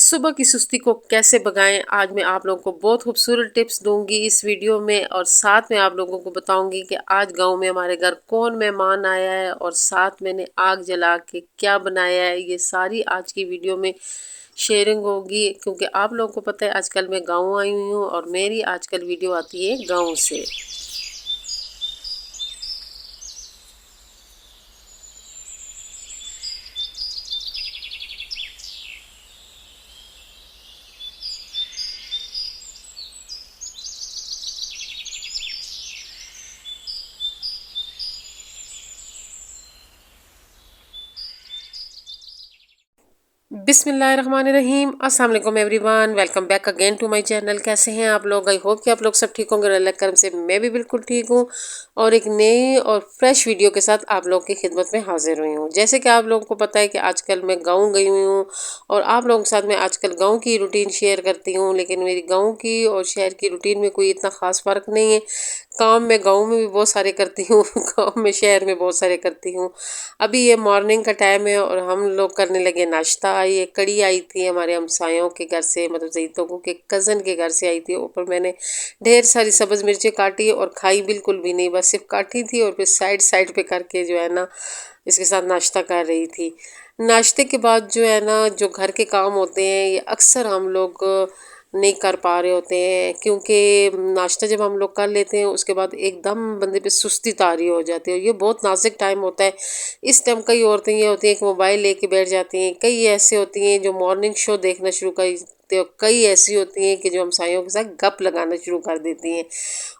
صبح کی سستی کو کیسے بھگائیں، آج میں آپ لوگوں کو بہت خوبصورت ٹپس دوں گی اس ویڈیو میں، اور ساتھ میں آپ لوگوں کو بتاؤں گی کہ آج گاؤں میں ہمارے گھر کون مہمان آیا ہے اور ساتھ میں نے آگ جلا کے کیا بنایا ہے۔ یہ ساری آج کی ویڈیو میں شیئرنگ ہوگی، کیونکہ آپ لوگوں کو پتہ ہے آج کل میں گاؤں آئی ہوئی ہوں اور میری آج کل ویڈیو آتی ہے گاؤں سے۔ بسم اللہ الرحمن الرحیم، السلام علیکم everyone, welcome back again to my channel. کیسے ہیں آپ لوگ؟ آئی ہوپ کہ آپ لوگ سب ٹھیک ہوں گے، اللہ کرم سے میں بھی بالکل ٹھیک ہوں، اور ایک نئی اور فریش ویڈیو کے ساتھ آپ لوگ کی خدمت میں حاضر ہوئی ہوں۔ جیسے کہ آپ لوگوں کو پتہ ہے کہ آج کل میں گاؤں گئی ہوئی ہوں، اور آپ لوگوں کے ساتھ میں آج کل گاؤں کی روٹین شیئر کرتی ہوں، لیکن میری گاؤں کی اور شہر کی روٹین میں کوئی اتنا خاص فرق نہیں ہے۔ کام میں گاؤں میں بھی بہت سارے کرتی ہوں، گاؤں میں شہر میں بہت سارے کرتی ہوں۔ ابھی یہ مارننگ کا ٹائم ہے اور ہم لوگ کرنے لگے ناشتہ۔ یہ کڑی آئی تھی ہمارے ہمسایوں کے گھر سے، مطلب زیتوں کو کے کزن کے گھر سے آئی تھی۔ اوپر میں نے ڈھیر ساری سبز مرچیں کاٹی اور کھائی بالکل بھی نہیں، بس صرف کاٹی تھی اور پھر سائڈ پہ کر کے جو ہے نا اس کے ساتھ ناشتہ کر رہی تھی۔ ناشتے کے بعد جو ہے نا جو گھر کے کام ہوتے ہیں یہ اکثر ہم لوگ نہیں کر پا رہے ہوتے ہیں، کیونکہ ناشتہ جب ہم لوگ کر لیتے ہیں اس کے بعد ایک دم بندے پہ سستی طاری ہو جاتی ہے، اور یہ بہت نازک ٹائم ہوتا ہے۔ اس ٹائم کئی عورتیں یہ ہوتی ہیں کہ موبائل لے کے بیٹھ جاتی ہیں، کئی ایسے ہوتی ہیں جو مارننگ شو دیکھنا شروع کر دیتے ہیں، اور کئی ایسی ہوتی ہیں کہ جو ہمسایوں کے ساتھ گپ لگانا شروع کر دیتی ہیں۔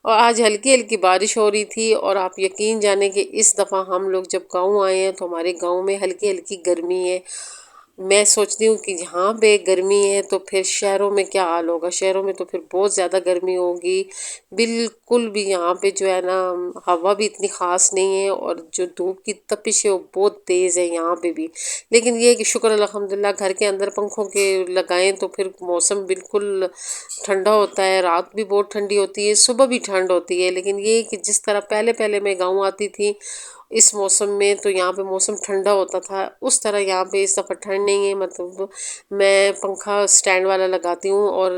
اور آج ہلکی ہلکی بارش ہو رہی تھی، اور آپ یقین جانیں کہ اس دفعہ ہم لوگ جب گاؤں آئے ہیں تو ہمارے گاؤں میں ہلکی ہلکی گرمی ہے۔ میں سوچتی ہوں کہ یہاں پہ گرمی ہے تو پھر شہروں میں کیا حال ہوگا، شہروں میں تو پھر بہت زیادہ گرمی ہوگی۔ بالکل بھی یہاں پہ جو ہے نا ہوا بھی اتنی خاص نہیں ہے، اور جو دھوپ کی تپش ہے وہ بہت تیز ہے یہاں پہ بھی۔ لیکن یہ ہے کہ شکر الحمدللہ گھر کے اندر پنکھوں کے لگائیں تو پھر موسم بالکل ٹھنڈا ہوتا ہے، رات بھی بہت ٹھنڈی ہوتی ہے، صبح بھی ٹھنڈ ہوتی ہے۔ لیکن یہ ہے کہ جس طرح پہلے پہلے میں گاؤں آتی تھی اس موسم میں تو یہاں پہ موسم ٹھنڈا ہوتا تھا، اس طرح یہاں پہ اس دفعہ ٹھنڈ نہیں ہے۔ مطلب میں پنکھا سٹینڈ والا لگاتی ہوں، اور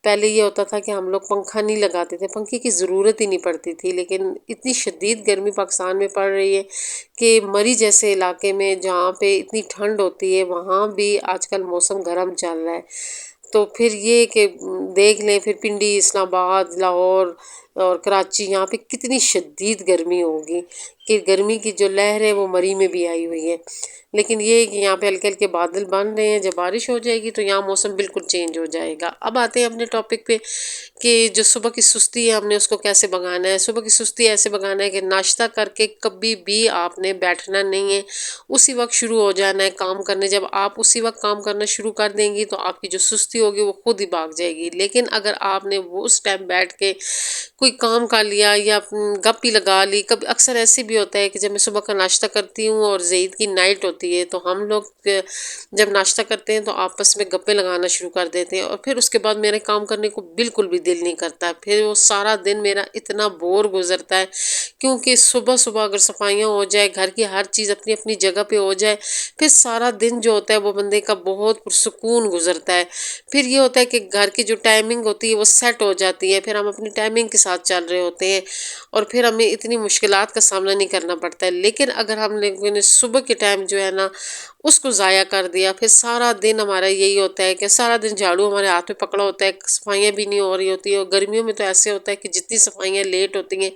پہلے یہ ہوتا تھا کہ ہم لوگ پنکھا نہیں لگاتے تھے، پنکھے کی ضرورت ہی نہیں پڑتی تھی۔ لیکن اتنی شدید گرمی پاکستان میں پڑ رہی ہے کہ مری جیسے علاقے میں جہاں پہ اتنی ٹھنڈ ہوتی ہے وہاں بھی آج کل موسم گرم چل رہا ہے۔ تو پھر یہ کہ دیکھ لیں پھر پنڈی، اسلام آباد، لاہور اور کراچی یہاں پہ کتنی شدید گرمی ہوگی، کہ گرمی کی جو لہر ہے وہ مری میں بھی آئی ہوئی ہے۔ لیکن یہ ہے کہ یہاں پہ ہلکے ہلکے بادل بن رہے ہیں، جب بارش ہو جائے گی تو یہاں موسم بالکل چینج ہو جائے گا۔ اب آتے ہیں اپنے ٹاپک پہ کہ جو صبح کی سستی ہے ہم نے اس کو کیسے بھگانا ہے۔ صبح کی سستی ایسے بھگانا ہے کہ ناشتہ کر کے کبھی بھی آپ نے بیٹھنا نہیں ہے، اسی وقت شروع ہو جانا ہے کام کرنے۔ جب آپ اسی وقت کام کرنا شروع کر دیں گی تو آپ کی جو سستی ہوگی وہ خود ہی بھاگ جائے گی۔ لیکن اگر آپ نے وہ اس ٹائم بیٹھ کے کوئی کام کر لیا یا گپ ہی لگا لی، کبھی اکثر ایسے بھی ہوتا ہے کہ جب میں صبح کا ناشتہ کرتی ہوں اور زید کی نائٹ ہوتی ہے تو ہم لوگ جب ناشتہ کرتے ہیں تو آپس میں گپیں لگانا شروع کر دیتے ہیں، اور پھر اس کے بعد میرے کام کرنے کو بالکل بھی دل نہیں کرتا ہے۔ پھر وہ سارا دن میرا اتنا بور گزرتا ہے، کیونکہ صبح صبح اگر صفائیاں ہو جائے، گھر کی ہر چیز اپنی اپنی جگہ پہ ہو جائے، پھر سارا دن جو ہوتا ہے وہ بندے کا بہت پرسکون گزرتا ہے۔ پھر یہ ہوتا ہے کہ گھر کی جو ٹائمنگ ہوتی ہے وہ سیٹ ہو جاتی ہے، پھر ہم اپنی ٹائمنگ کے ساتھ چل رہے ہوتے ہیں، اور پھر ہمیں اتنی مشکلات کا سامنا نہیں کرنا پڑتا ہے۔ لیکن اگر ہم لوگوں نے صبح کے ٹائم جو ہے نا اس کو ضائع کر دیا، پھر سارا دن ہمارا یہی ہوتا ہے کہ سارا دن جھاڑو ہمارے ہاتھ میں پکڑا ہوتا ہے، صفائیاں بھی نہیں ہو رہی ہوتی ہے۔ اور گرمیوں میں تو ایسے ہوتا ہے کہ جتنی صفائیاں لیٹ ہوتی ہیں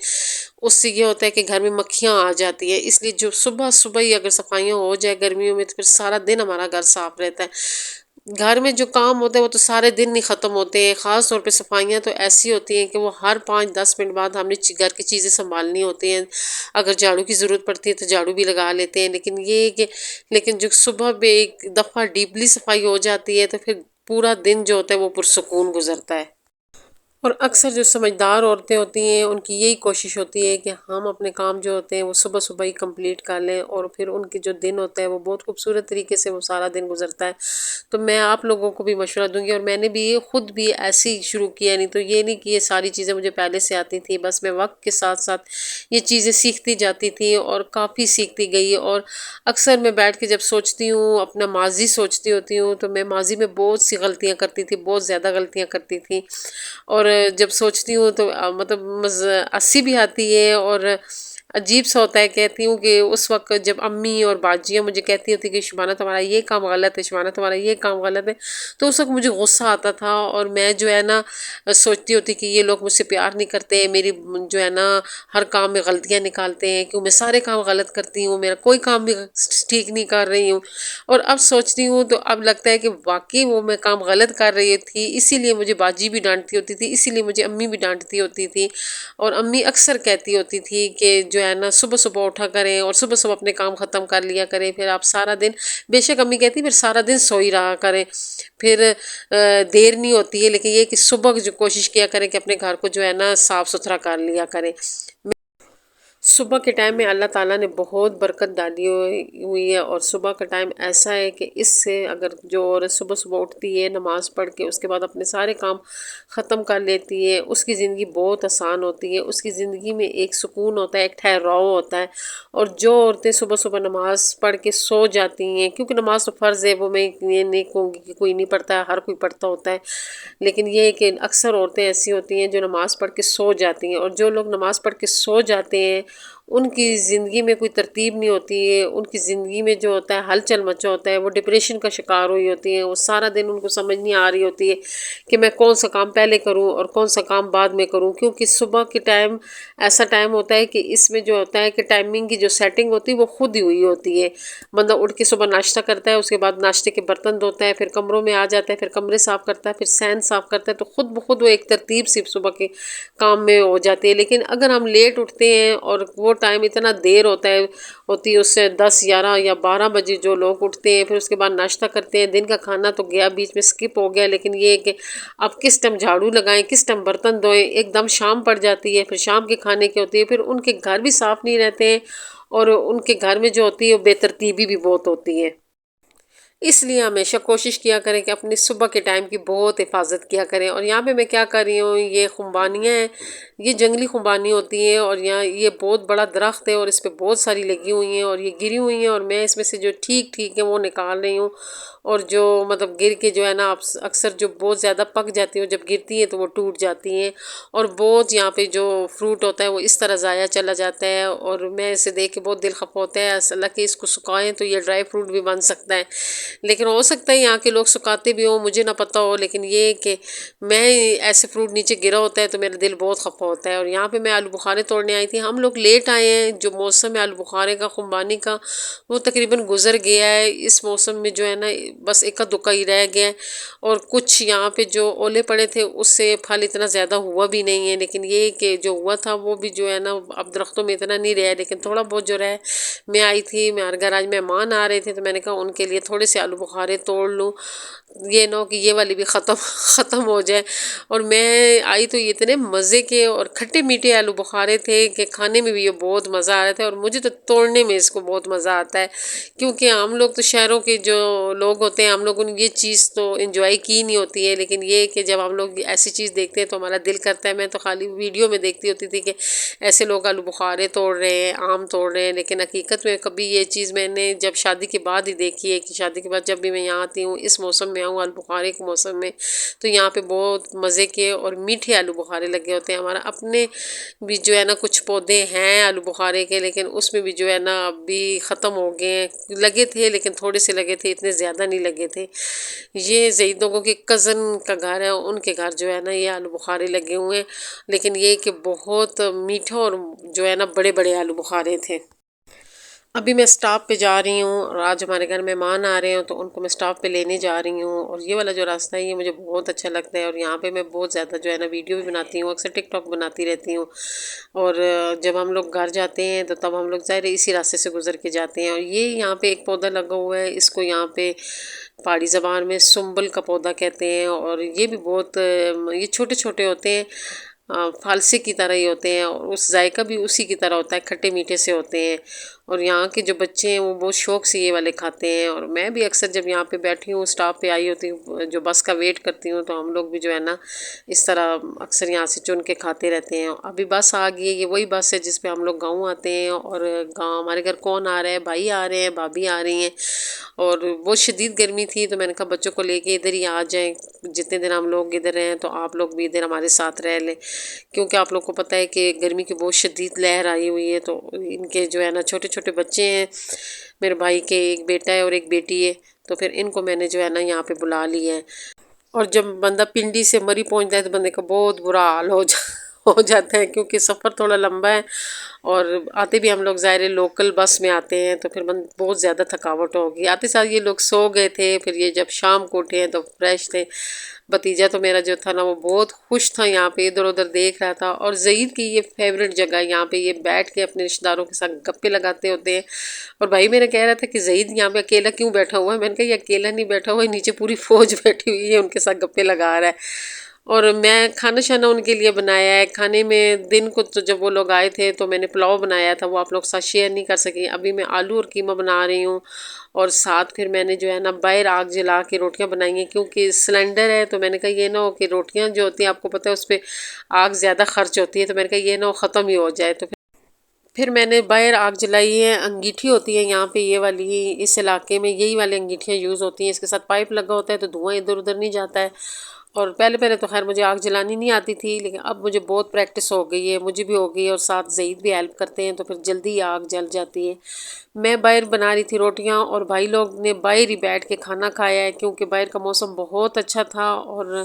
اس سے یہ ہوتا ہے کہ گھر میں مکھیاں آ جاتی ہیں، اس لیے جو صبح صبح ہی اگر صفائیاں ہو جائے گرمیوں میں تو پھر سارا دن ہمارا گھر صاف رہتا ہے۔ گھر میں جو کام ہوتے ہیں وہ تو سارے دن نہیں ختم ہوتے ہیں، خاص طور پہ صفائیاں تو ایسی ہوتی ہیں کہ وہ ہر 5-10 منٹ بعد ہم نے گھر کی چیزیں سنبھالنی ہوتی ہیں۔ اگر جھاڑو کی ضرورت پڑتی ہے تو جھاڑو بھی لگا لیتے ہیں، لیکن یہ ہے کہ جو صبح پہ ایک دفعہ ڈیپلی صفائی ہو جاتی ہے تو پھر پورا دن جو ہوتا ہے وہ پرسکون گزرتا ہے۔ اور اکثر جو سمجھدار عورتیں ہوتی ہیں ان کی یہی کوشش ہوتی ہے کہ ہم اپنے کام جو ہوتے ہیں وہ صبح صبح ہی کمپلیٹ کر لیں، اور پھر ان کے جو دن ہوتا ہے وہ بہت خوبصورت طریقے سے وہ سارا دن گزرتا ہے۔ تو میں آپ لوگوں کو بھی مشورہ دوں گی، اور میں نے بھی خود بھی ایسے ہی شروع کیا، نہیں تو یہ نہیں کہ یہ ساری چیزیں مجھے پہلے سے آتی تھی، بس میں وقت کے ساتھ ساتھ یہ چیزیں سیکھتی جاتی تھی اور کافی سیکھتی گئی۔ اور اکثر میں بیٹھ کے جب سوچتی ہوں، اپنا ماضی سوچتی ہوتی ہوں، تو میں ماضی میں بہت سی غلطیاں کرتی تھی، بہت زیادہ غلطیاں کرتی تھی، اور جب سوچتی ہوں تو مطلب ہنسی بھی آتی ہے، اور عجیب سا ہوتا ہے۔ کہتی ہوں کہ اس وقت جب امی اور باجیاں مجھے کہتی ہوتی کہ شبانہ تمہارا یہ کام غلط ہے، شبانہ تمہارا یہ کام غلط ہے، تو اس وقت مجھے غصہ آتا تھا، اور میں جو ہے نا سوچتی ہوتی کہ یہ لوگ مجھ سے پیار نہیں کرتے، میری جو ہے نا ہر کام میں غلطیاں نکالتے ہیں، کیوں میں سارے کام غلط کرتی ہوں، میرا کوئی کام بھی ٹھیک نہیں کر رہی ہوں۔ اور اب سوچتی ہوں تو اب لگتا ہے کہ واقعی وہ میں کام غلط کر رہی تھی، اسی لیے مجھے باجی بھی ڈانٹتی ہوتی تھی، اسی لیے مجھے امی بھی ڈانٹتی ہوتی تھی۔ اور امی اکثر کہتی ہوتی تھی کہ جو ہے نا صبح صبح اٹھا کریں اور صبح صبح اپنے کام ختم کر لیا کریں، پھر آپ سارا دن، بے شک امی کہتی پھر سارا دن سوئی رہا کریں، پھر دیر نہیں ہوتی ہے، لیکن یہ کہ صبح جو کوشش کیا کریں کہ اپنے گھر کو جو ہے نا صاف ستھرا کر لیا کریں۔ صبح کے ٹائم میں اللہ تعالیٰ نے بہت برکت ڈالی ہوئی ہے، اور صبح کا ٹائم ایسا ہے کہ اس سے اگر جو عورت صبح صبح اٹھتی ہے، نماز پڑھ کے اس کے بعد اپنے سارے کام ختم کر لیتی ہے، اس کی زندگی بہت آسان ہوتی ہے، اس کی زندگی میں ایک سکون ہوتا ہے، ایک ٹھہراؤ ہوتا ہے۔ اور جو عورتیں صبح صبح نماز پڑھ کے سو جاتی ہیں، کیونکہ نماز تو فرض ہے، وہ میں یہ نہیں کہوں گی کہ کوئی نہیں پڑھتا ہے، ہر کوئی پڑھتا ہوتا ہے، لیکن یہ ہے کہ اکثر عورتیں ایسی ہوتی ہیں جو نماز پڑھ کے سو جاتی ہیں، اور جو لوگ نماز پڑھ کے سو جاتے ہیں ان کی زندگی میں کوئی ترتیب نہیں ہوتی ہے، ان کی زندگی میں جو ہوتا ہے ہلچل مچا ہوتا ہے، وہ ڈپریشن کا شکار ہوئی ہوتی ہیں، وہ سارا دن ان کو سمجھ نہیں آ رہی ہوتی ہے کہ میں کون سا کام پہلے کروں اور کون سا کام بعد میں کروں، کیونکہ صبح کے ٹائم ایسا ٹائم ہوتا ہے کہ اس میں جو ہوتا ہے کہ ٹائمنگ کی جو سیٹنگ ہوتی ہے وہ خود ہی ہوئی ہوتی ہے۔ بندہ اٹھ کے صبح ناشتہ کرتا ہے، اس کے بعد ناشتے کے برتن دھوتا ہے، پھر کمروں میں آ جاتا ہے، پھر کمرے صاف کرتا ہے، پھر صحن صاف کرتا ہے، تو خود بخود وہ ایک ترتیب سی صبح کے کام میں ہو جاتی ہے۔ لیکن اگر ہم لیٹ اٹھتے ہیں اور وہ ٹائم اتنا دیر ہوتی ہے اس سے 10 11 یا 12 بجے جو لوگ اٹھتے ہیں، پھر اس کے بعد ناشتہ کرتے ہیں، دن کا کھانا تو گیا بیچ میں سکپ ہو گیا، لیکن یہ ہے کہ اب کس ٹائم جھاڑو لگائیں، کس ٹائم برتن دھوئیں، ایک دم شام پڑ جاتی ہے، پھر شام کے کھانے کی ہوتی ہے، پھر ان کے گھر بھی صاف نہیں رہتے ہیں، اور ان کے گھر میں جو ہوتی ہے وہ بے ترتیبی بھی بہت ہوتی ہے۔ اس لیے ہمیشہ کوشش کیا کریں کہ اپنی صبح کے ٹائم کی بہت حفاظت کیا کریں۔ اور یہاں پہ میں کیا کر رہی ہوں، یہ خمبانیاں ہیں، یہ جنگلی خمبانی ہوتی ہیں، اور یہاں یہ بہت بڑا درخت ہے اور اس پہ بہت ساری لگی ہوئی ہیں، اور یہ گری ہوئی ہیں، اور میں اس میں سے جو ٹھیک ٹھیک ہے وہ نکال رہی ہوں، اور جو مطلب گر کے جو ہے نا اکثر جو بہت زیادہ پک جاتی ہیں جب گرتی ہیں تو وہ ٹوٹ جاتی ہیں، اور بہت یہاں پہ جو فروٹ ہوتا ہے وہ اس طرح ضائع چلا جاتا ہے، اور میں اسے دیکھ کے بہت دل خفا ہوتا ہے، اللہ کہ اس کو سکھائیں تو یہ ڈرائی فروٹ بھی بن سکتا ہے، لیکن ہو سکتا ہے یہاں کے لوگ سکھاتے بھی ہوں، مجھے نہ پتہ ہو، لیکن یہ ہے کہ میں ایسے فروٹ نیچے گرا ہوتا ہے تو میرا دل بہت خفا ہوتا ہے۔ اور یہاں پہ میں آلو بخارے توڑنے آئی تھی، ہم لوگ لیٹ آئے ہیں، جو موسم ہے آلو بخارے کا، خمبانی کا، وہ تقریباً گزر گیا ہے، اس موسم میں جو ہے نا بس اکا دکا ہی رہ گیا ہے، اور کچھ یہاں پہ جو اولے پڑے تھے اس سے پھل اتنا زیادہ ہوا بھی نہیں ہے، لیکن یہ کہ جو ہوا تھا وہ بھی جو ہے نا اب درختوں میں اتنا نہیں رہا ہے، لیکن تھوڑا بہت جو رہا ہے۔ میں آئی تھی، میرے گھر آج مہمان آ رہے تھے تو میں نے کہا ان کے لیے تھوڑے سے آلو بخارے توڑ لوں، یہ نہ ہو کہ یہ والی بھی ختم ہو جائے۔ اور میں آئی تو یہ اتنے مزے کے اور کھٹے میٹھے آلو بخارے تھے کہ کھانے میں بھی یہ بہت مزہ آ رہا تھا، اور مجھے تو توڑنے میں اس کو بہت مزہ آتا ہے، کیونکہ ہم لوگ تو شہروں کے جو لوگ ہوتے ہیں، ہم لوگوں نے یہ چیز تو انجوائے کی نہیں ہوتی ہے، لیکن یہ کہ جب ہم لوگ ایسی چیز دیکھتے ہیں تو ہمارا دل کرتا ہے۔ میں تو خالی ویڈیو میں دیکھتی ہوتی تھی کہ ایسے لوگ آلو بخارے توڑ رہے ہیں، آم توڑ رہے ہیں، لیکن حقیقت میں کبھی یہ چیز میں نے جب شادی کے بعد ہی دیکھی ہے، کہ شادی کے بعد جب بھی میں یہاں آتی ہوں اس موسم میں آؤں، آلو بخارے کے موسم میں، تو یہاں پہ بہت مزے کے اور میٹھے آلو بخارے لگے ہوتے ہیں۔ ہمارا اپنے بھی جو ہے نا کچھ پودے ہیں آلو بخارے کے، لیکن اس میں بھی جو ہے نا اب بھی ختم ہو گئے ہیں، لگے تھے لیکن تھوڑے سے لگے تھے، اتنے زیادہ نہیں لگے تھے۔ یہ زید لوگوں کے کزن کا گھر ہے، ان کے گھر جو ہے نا یہ آلو بخارے لگے ہوئے ہیں، لیکن یہ کہ بہت میٹھا اور جو ہے نا بڑے بڑے آلو بخارے تھے۔ ابھی میں اسٹاپ پہ جا رہی ہوں اور آج ہمارے گھر مہمان آ رہے ہیں تو ان کو میں اسٹاپ پہ لینے جا رہی ہوں، اور یہ والا جو راستہ ہے یہ مجھے بہت اچھا لگتا ہے، اور یہاں پہ میں بہت زیادہ جو ہے نا ویڈیو بھی بناتی ہوں، اکثر ٹک ٹاک بناتی رہتی ہوں۔ اور جب ہم لوگ گھر جاتے ہیں تو تب ہم لوگ ظاہر ہے اسی راستے سے گزر کے جاتے ہیں، اور یہ یہاں پہ ایک پودا لگا ہوا ہے، اس کو یہاں پہ پہاڑی زبان میں سنبل کا پودا کہتے ہیں، اور یہ بھی بہت یہ چھوٹے چھوٹے ہوتے ہیں، فالسے کی طرح ہی ہوتے ہیں، اور اس ذائقہ بھی اسی کی طرح ہوتا ہے، کھٹے میٹھے سے ہوتے ہیں، اور یہاں کے جو بچے ہیں وہ بہت شوق سے یہ والے کھاتے ہیں۔ اور میں بھی اکثر جب یہاں پہ بیٹھی ہوں اسٹاپ پہ آئی ہوتی ہوں جو بس کا ویٹ کرتی ہوں تو ہم لوگ بھی جو ہے نا اس طرح اکثر یہاں سے چن کے کھاتے رہتے ہیں۔ ابھی بس آ گئی ہے، یہ وہی بس ہے جس پہ ہم لوگ گاؤں آتے ہیں، اور گاؤں ہمارے گھر کون آ رہا ہے، بھائی آ رہے ہیں، بھابھی آ رہی ہیں، اور بہت شدید گرمی تھی تو میں نے کہا بچوں کو لے کے ادھر ہی آ جائیں، جتنے دن ہم لوگ ادھر ہیں تو آپ لوگ بھی ادھر ہمارے ساتھ رہ لیں، کیونکہ آپ لوگ کو پتہ ہے کہ گرمی کی بہت شدید لہر آئی ہوئی ہے، تو ان کے جو ہے نا چھوٹے چھوٹے بچے ہیں، میرے بھائی کے ایک بیٹا ہے اور ایک بیٹی ہے، تو پھر ان کو میں نے جو ہے نا یہاں پہ بلا لیا ہے۔ اور جب بندہ پنڈی سے مری پہنچتا ہے تو بندے کا بہت برا حال ہو جاتا ہے، کیونکہ سفر تھوڑا لمبا ہے، اور آتے بھی ہم لوگ ظاہر ہے لوکل بس میں آتے ہیں تو پھر بہت زیادہ تھکاوٹ ہوگی، آتے ساتھ یہ لوگ سو گئے تھے، پھر یہ جب شام کو اٹھے ہیں تو فریش تھے۔ بھتیجا تو میرا جو تھا نا وہ بہت خوش تھا، یہاں پہ ادھر ادھر دیکھ رہا تھا، اور زعید کی یہ فیوریٹ جگہ ہے، یہاں پہ یہ بیٹھ کے اپنے رشتہ داروں کے ساتھ گپے لگاتے ہوتے ہیں۔ اور بھائی میرا کہہ رہا تھا کہ زعید یہاں پہ اکیلا کیوں بیٹھا ہوا ہے، میں نے کہا یہ اکیلا نہیں بیٹھا ہوا ہے، نیچے پوری فوج بیٹھی ہوئی ہے ان کے ساتھ گپے لگا رہا ہے۔ اور میں کھانا شانا ان کے لیے بنایا ہے، کھانے میں دن کو تو جب وہ لوگ آئے تھے تو میں نے پلاؤ بنایا تھا، وہ آپ لوگ کے ساتھ شیئر نہیں کر سکی، ابھی میں آلو اور قیمہ بنا رہی ہوں، اور ساتھ پھر میں نے جو ہے نا باہر آگ جلا کے روٹیاں بنائی ہیں، کیونکہ سلنڈر ہے تو میں نے کہا یہ نہ ہو کہ روٹیاں جو ہوتی ہیں آپ کو پتہ ہے اس پہ آگ زیادہ خرچ ہوتی ہے، تو میں نے کہا یہ نہ ہو ختم ہی ہو جائے، تو پھر میں نے باہر آگ جلائی ہے۔ انگیٹھی ہوتی ہے یہاں پہ یہ والی، اس علاقے میں یہی والی انگیٹھیاں یوز ہوتی ہیں، اس کے ساتھ پائپ لگا ہوتا ہے تو دھواں ادھر ادھر نہیں جاتا ہے۔ اور پہلے پہلے تو خیر مجھے آگ جلانی نہیں آتی تھی، لیکن اب مجھے بہت پریکٹس ہو گئی ہے، مجھے بھی ہو گئی ہے، اور ساتھ زعید بھی ہیلپ کرتے ہیں تو پھر جلدی آگ جل جاتی ہے۔ میں باہر بنا رہی تھی روٹیاں، اور بھائی لوگ نے باہر ہی بیٹھ کے کھانا کھایا ہے، کیونکہ باہر کا موسم بہت اچھا تھا۔ اور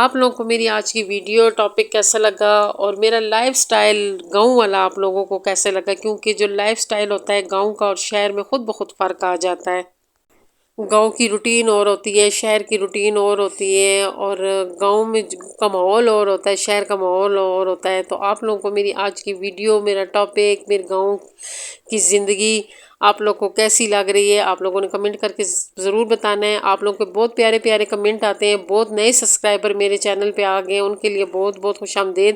آپ لوگوں کو میری آج کی ویڈیو ٹاپک کیسا لگا، اور میرا لائف سٹائل گاؤں والا آپ لوگوں کو کیسے لگا، کیونکہ جو لائف سٹائل ہوتا ہے گاؤں کا اور شہر میں خود بخود فرق آ جاتا ہے۔ گاؤں کی روٹین اور ہوتی ہے، شہر کی روٹین اور ہوتی ہے، اور گاؤں میں کا ماحول اور ہوتا ہے، شہر کا ماحول اور ہوتا ہے۔ تو آپ لوگوں کو میری آج کی ویڈیو، میرا ٹاپک، میرے گاؤں کی زندگی آپ لوگ کو کیسی لگ رہی ہے، آپ لوگوں نے کمنٹ کر کے ضرور بتانا ہے۔ آپ لوگوں کے بہت پیارے پیارے کمنٹ آتے ہیں، بہت نئے سبسکرائبر میرے چینل پہ آ گئے ہیں، ان کے لیے بہت بہت خوش آمدید۔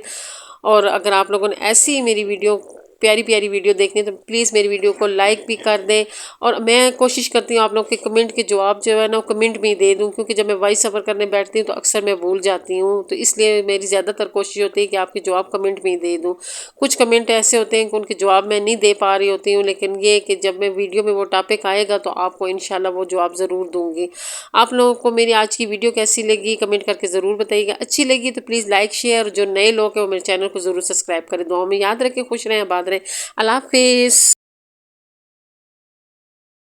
اور اگر آپ لوگوں نے ایسی ہی میری ویڈیو پیاری پیاری ویڈیو دیکھنی ہے تو پلیز میری ویڈیو کو لائک بھی کر دیں، اور میں کوشش کرتی ہوں آپ لوگ کے کمنٹ کے جواب جو ہے نا وہ کمنٹ میں ہی دے دوں، کیونکہ جب میں وائس سفر کرنے بیٹھتی ہوں تو اکثر میں بھول جاتی ہوں، تو اس لیے میری زیادہ تر کوشش ہوتی ہے کہ آپ کے جواب کمنٹ میں ہی دے دوں۔ کچھ کمنٹ ایسے ہوتے ہیں کہ ان کے جواب میں نہیں دے پا رہی ہوتی ہوں، لیکن یہ کہ جب میں ویڈیو میں وہ ٹاپک آئے گا تو آپ کو انشاءاللہ وہ جواب ضرور دوں گی۔ آپ لوگوں کو میری آج کی ویڈیو کیسی لگی کمنٹ کر کے ضرور بتائیے گا، اچھی لگی تو پلیز لائک شیئر، اور جو نئے لوگ ہیں وہ میرے چینل کو ضرور سبسکرائب کریں۔ دعاؤں میں یاد رکھیں، خوش رہیں، آباد رہیں۔ اللہ حافظ۔